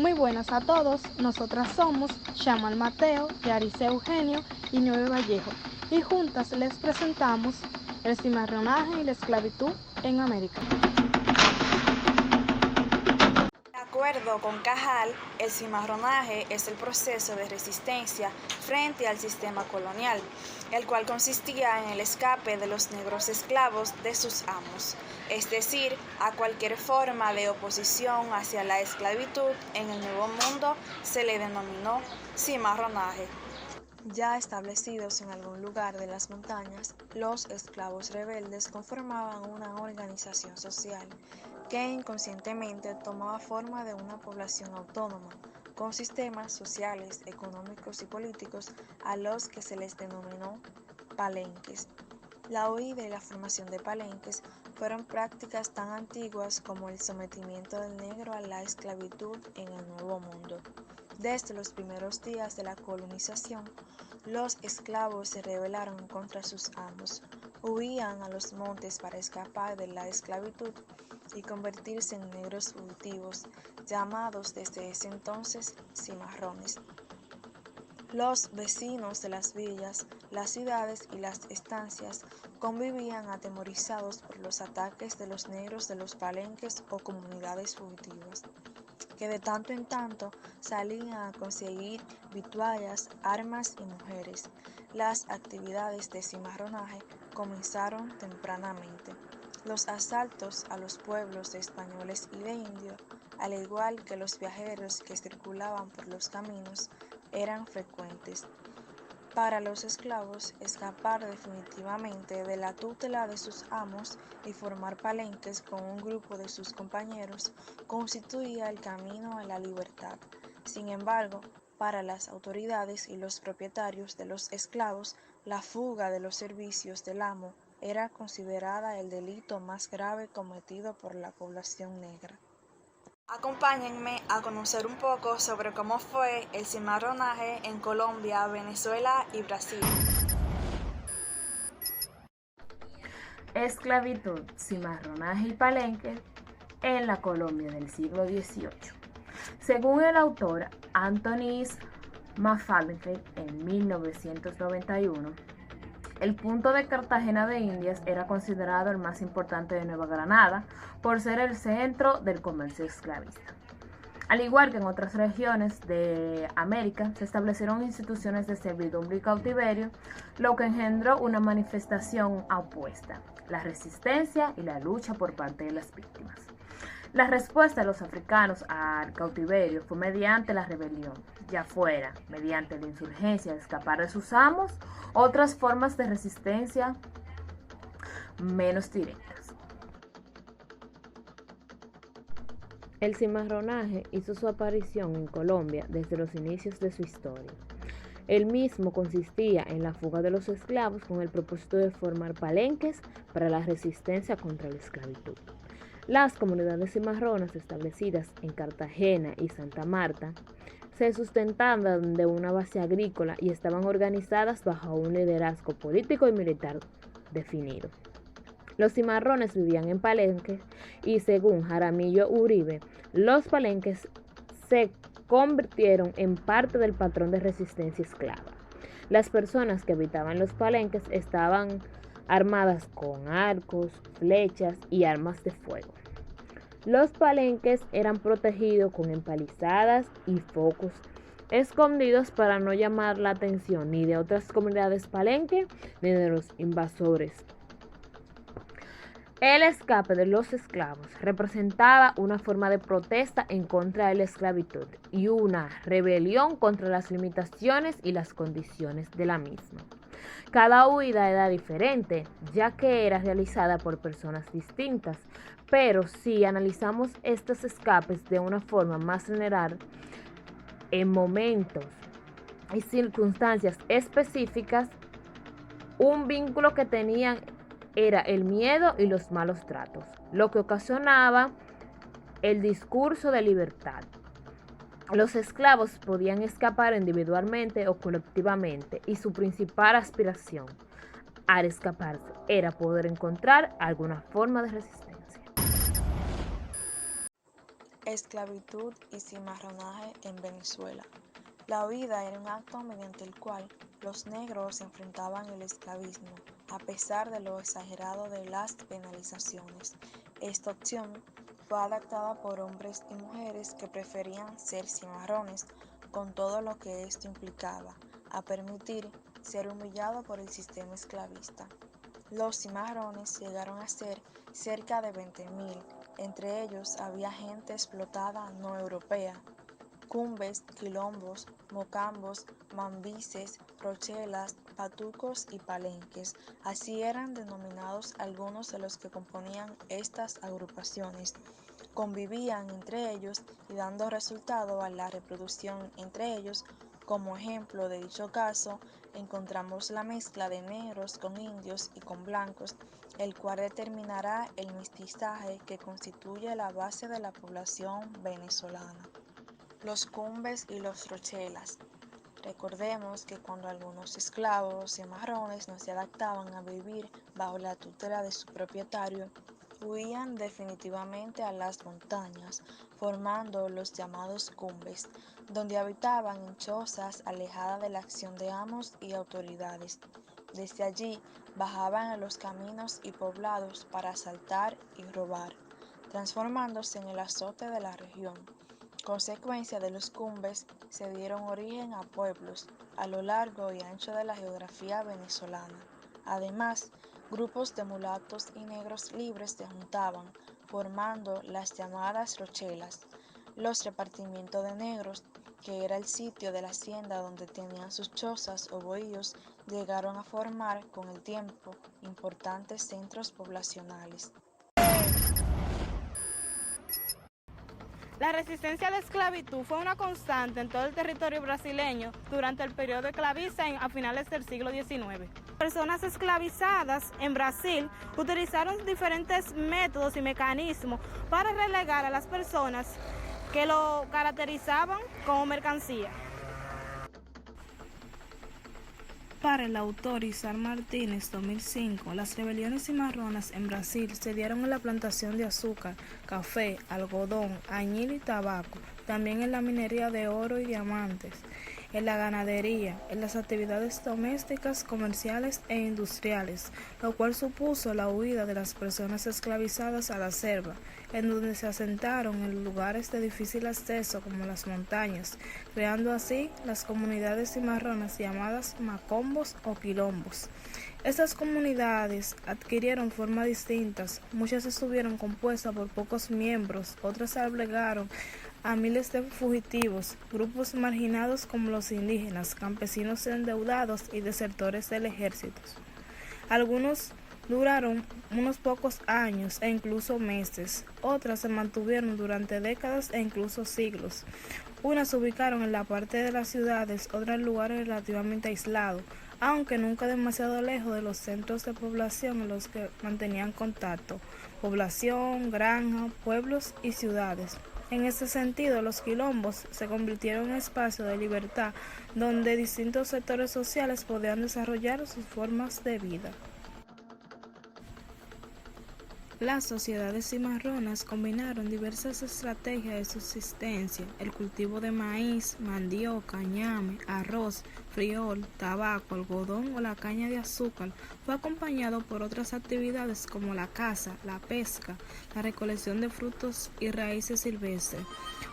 Muy buenas a todos, nosotras somos Shamal Mateo, Yarice Eugenio y Nueve Vallejo, y juntas les presentamos el cimarronaje y la esclavitud en América. De acuerdo con Cajal, el cimarronaje es el proceso de resistencia frente al sistema colonial, el cual consistía en el escape de los negros esclavos de sus amos, es decir, a cualquier forma de oposición hacia la esclavitud en el Nuevo Mundo se le denominó cimarronaje. Ya establecidos en algún lugar de las montañas, los esclavos rebeldes conformaban una organización social que inconscientemente tomaba forma de una población autónoma, con sistemas sociales, económicos y políticos a los que se les denominó palenques. La huida y la formación de palenques fueron prácticas tan antiguas como el sometimiento del negro a la esclavitud en el Nuevo Mundo. Desde los primeros días de la colonización, los esclavos se rebelaron contra sus amos, huían a los montes para escapar de la esclavitud y convertirse en negros fugitivos, llamados desde ese entonces cimarrones. Los vecinos de las villas, las ciudades y las estancias convivían atemorizados por los ataques de los negros de los palenques o comunidades fugitivas, que de tanto en tanto salían a conseguir vituallas, armas y mujeres. Las actividades de cimarronaje comenzaron tempranamente. Los asaltos a los pueblos de españoles y de indios, al igual que los viajeros que circulaban por los caminos, eran frecuentes. Para los esclavos, escapar definitivamente de la tutela de sus amos y formar palenques con un grupo de sus compañeros constituía el camino a la libertad. Sin embargo, para las autoridades y los propietarios de los esclavos, la fuga de los servicios del amo era considerada el delito más grave cometido por la población negra. Acompáñenme a conocer un poco sobre cómo fue el cimarronaje en Colombia, Venezuela y Brasil. Esclavitud, cimarronaje y palenque en la Colombia del siglo XVIII. Según el autor Anthony Mafalke en 1991, el punto de Cartagena de Indias era considerado el más importante de Nueva Granada por ser el centro del comercio esclavista. Al igual que en otras regiones de América, se establecieron instituciones de servidumbre y cautiverio, lo que engendró una manifestación opuesta, la resistencia y la lucha por parte de las víctimas. La respuesta de los africanos al cautiverio fue mediante la rebelión, ya fuera mediante la insurgencia de escapar de sus amos, otras formas de resistencia menos directas. El cimarronaje hizo su aparición en Colombia desde los inicios de su historia. El mismo consistía en la fuga de los esclavos con el propósito de formar palenques para la resistencia contra la esclavitud. Las comunidades cimarronas establecidas en Cartagena y Santa Marta se sustentaban de una base agrícola y estaban organizadas bajo un liderazgo político y militar definido. Los cimarrones vivían en palenques y, según Jaramillo Uribe, los palenques se convirtieron en parte del patrón de resistencia esclava. Las personas que habitaban los palenques estaban armadas con arcos, flechas y armas de fuego. Los palenques eran protegidos con empalizadas y focos escondidos para no llamar la atención ni de otras comunidades palenques ni de los invasores. El escape de los esclavos representaba una forma de protesta en contra de la esclavitud y una rebelión contra las limitaciones y las condiciones de la misma. Cada huida era diferente, ya que era realizada por personas distintas, pero si analizamos estos escapes de una forma más general, en momentos y circunstancias específicas, un vínculo que tenían era el miedo y los malos tratos, lo que ocasionaba el discurso de libertad. Los esclavos podían escapar individualmente o colectivamente y su principal aspiración al escaparse era poder encontrar alguna forma de resistencia. Esclavitud y cimarronaje en Venezuela. La huida era un acto mediante el cual los negros enfrentaban el esclavismo, a pesar de lo exagerado de las penalizaciones. Esta opción fue adaptada por hombres y mujeres que preferían ser cimarrones, con todo lo que esto implicaba, a permitir ser humillado por el sistema esclavista. Los cimarrones llegaron a ser cerca de 20.000, entre ellos había gente explotada no europea, cumbes, quilombos, mocambos, mambises, rochelas, patucos y palenques. Así eran denominados algunos de los que componían estas agrupaciones. Convivían entre ellos y dando resultado a la reproducción entre ellos. Como ejemplo de dicho caso, encontramos la mezcla de negros con indios y con blancos, el cual determinará el mestizaje que constituye la base de la población venezolana. Los cumbes y los rochelas. Recordemos que cuando algunos esclavos cimarrones no se adaptaban a vivir bajo la tutela de su propietario, huían definitivamente a las montañas, formando los llamados cumbes, donde habitaban en chozas alejadas de la acción de amos y autoridades. Desde allí bajaban a los caminos y poblados para asaltar y robar, transformándose en el azote de la región. Consecuencia de los cumbes se dieron origen a pueblos a lo largo y ancho de la geografía venezolana. Además, grupos de mulatos y negros libres se juntaban, formando las llamadas rochelas. Los repartimientos de negros, que era el sitio de la hacienda donde tenían sus chozas o bohíos, llegaron a formar con el tiempo importantes centros poblacionales. La resistencia a la esclavitud fue una constante en todo el territorio brasileño durante el periodo esclavista a finales del siglo XIX. Personas esclavizadas en Brasil utilizaron diferentes métodos y mecanismos para relegar a las personas que lo caracterizaban como mercancía. Para el autor Isaac Martínez, 2005, las rebeliones cimarronas en Brasil se dieron en la plantación de azúcar, café, algodón, añil y tabaco, también en la minería de oro y diamantes, en la ganadería, en las actividades domésticas, comerciales e industriales, lo cual supuso la huida de las personas esclavizadas a la selva, en donde se asentaron en lugares de difícil acceso como las montañas, creando así las comunidades cimarronas llamadas macombos o quilombos. Estas comunidades adquirieron formas distintas, muchas estuvieron compuestas por pocos miembros, otras albergaron a miles de fugitivos, grupos marginados como los indígenas, campesinos endeudados y desertores del ejército. Algunos duraron unos pocos años e incluso meses, otras se mantuvieron durante décadas e incluso siglos. Unas se ubicaron en la parte de las ciudades, otras en lugares relativamente aislados, aunque nunca demasiado lejos de los centros de población en los que mantenían contacto, población, granja, pueblos y ciudades. En ese sentido, los quilombos se convirtieron en espacios de libertad donde distintos sectores sociales podían desarrollar sus formas de vida. Las sociedades cimarronas combinaron diversas estrategias de subsistencia: el cultivo de maíz, mandioca, ñame, arroz, friol, tabaco, algodón o la caña de azúcar. Fue acompañado por otras actividades como la caza, la pesca, la recolección de frutos y raíces silvestres.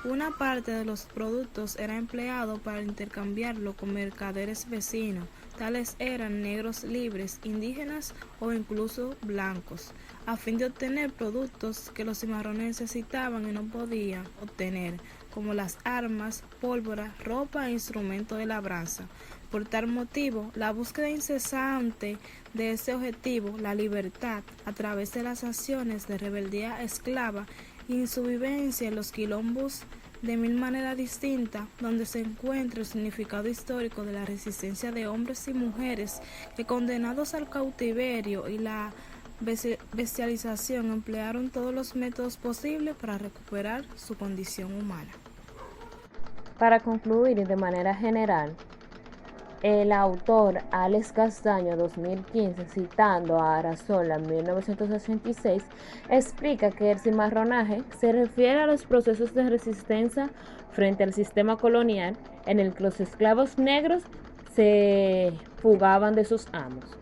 Una parte de los productos era empleado para intercambiarlo con mercaderes vecinos. Tales eran negros libres, indígenas o incluso blancos, a fin de obtener productos que los cimarrones necesitaban y no podían obtener, como las armas, pólvora, ropa e instrumentos de labranza. Por tal motivo, la búsqueda incesante de ese objetivo, la libertad, a través de las acciones de rebeldía esclava y su vivencia en los quilombos de mil maneras distintas, donde se encuentra el significado histórico de la resistencia de hombres y mujeres que, condenados al cautiverio y la bestialización, emplearon todos los métodos posibles para recuperar su condición humana. Para concluir y de manera general, El autor Alex Castaño, 2015, citando a Arazola en 1986, explica que el cimarronaje se refiere a los procesos de resistencia frente al sistema colonial en el que los esclavos negros se fugaban de sus amos.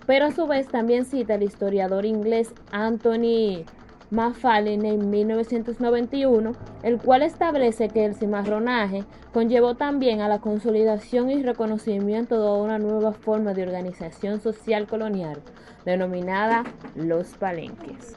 Pero a su vez también cita el historiador inglés Anthony Macfarlane en 1991, el cual establece que el cimarronaje conllevó también a la consolidación y reconocimiento de una nueva forma de organización social colonial, denominada los palenques.